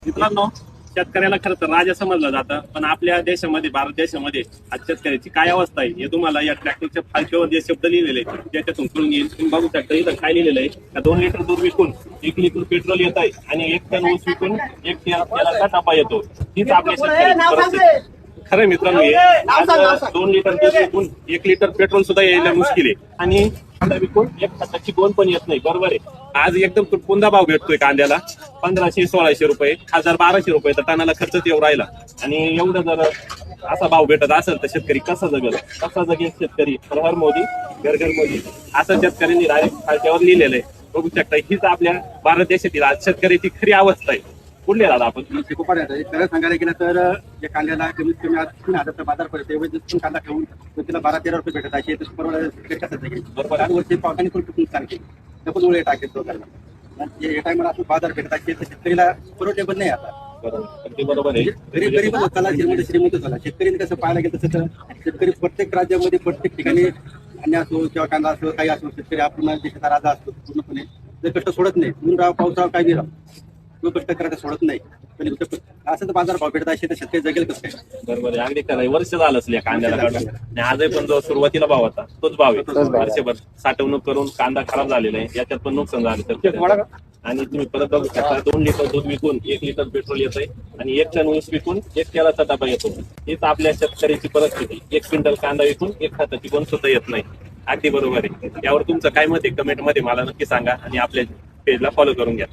मित्रांनो, शेतकऱ्याला खरं तर राजा समजलं जातं, पण आपल्या देशामध्ये, भारत देशामध्ये आज शेतकऱ्याची काय अवस्था आहे हे तुम्हाला या ट्रॅक्टरच्या फालक्यावर जे शब्द लिहिलेले आहेत त्याच्यातून कळून येईल. तुम्ही बघू शकता इथं काय लिहिलेलं आहे, 2 लिटर दूध विकून 1 लिटर पेट्रोल येत आहे आणि 1 टन ऊस विकून 1 तेलाचा डबा येतो. हीच आपल्या शेतकऱ्याची परिस्थिती. खरं मित्रांनो, 2 लिटर दूध विकून 1 लिटर पेट्रोल सुद्धा यायला मुश्किल आहे आणि कांदा विकून 1 खताची गोण पण येत नाही. बरोबर आहे. आज एकदम तुटपुंजा भाव भेटतोय कांद्याला, 1500-1600 रुपये, 1000-1200 रुपये तर टनाला खर्च येऊ राहिला. आणि एवढं जर असा भाव भेटत असेल तर शेतकरी कसा जगेल शेतकरी? हर हर मोदी, घर घर मोदी, असं शेतकऱ्यांनी डायरेक्ट खालच्यावर लिहिलेलं आहे. बघू शकता, हीच आपल्या भारत देशातील आज शेतकऱ्याची खरी अवस्था आहे. कुठले राहता आपण? खरं सांगायला गेलं तर या कांद्याला कमीत कमी आज 3000चा बाजार पडतो. कांदा ठेवून तिला 12-13 रुपये भेटत आहे. कसं जाईल? बरोबर. आणि वरती पावसाने पण कुठून सांगते पण वेळ टाकेल लोकांना या टायमाला असं बाजार भेटत आहे. शेतकरीला परवडेबल नाही आता. बरोबर आहे. गरीब होताला श्रीमंत झाला. शेतकरी कसं पाहायला गेलं तसं तर शेतकरी प्रत्येक राज्यामध्ये प्रत्येक ठिकाणी धान्य असो किंवा कांदा असो काही असो, शेतकरी आपण देशाचा राजा असतो पूर्णपणे. जर कष्ट सोडत नाही, ऊन राव पाऊस राव काही राव, तो कष्ट करायला सोडत नाही. पण असं तर बाजार भाव भेटत आहे तर शेतकरी जगेल कसं काय? बरोबर आहे. अगदी खरं. वर्ष झालं असले कांद्याला काढून आणि आजही पण जो सुरुवातीला भाव होता तोच भाव आहे. वर्षभर साठवणूक करून कांदा खराब झालेला आहे, याच्यात पण नुकसान झालं तर. आणि तुम्ही परत बघू शकता, 2 लिटर दूध विकून 1 लिटर पेट्रोल येत आहे आणि 1 टन ऊस विकून 1 तेलाचा डबा येतो. हीच आपल्या शेतकऱ्याची परिस्थिती. 1 क्विंटल कांदा विकून 1 खताची गोण सुद्धा येत नाही. अगदी बरोबर आहे. यावर तुमचं काय मत आहे? कमेंट मध्ये मला नक्की सांगा आणि आपल्या पेजला फॉलो करून घ्या.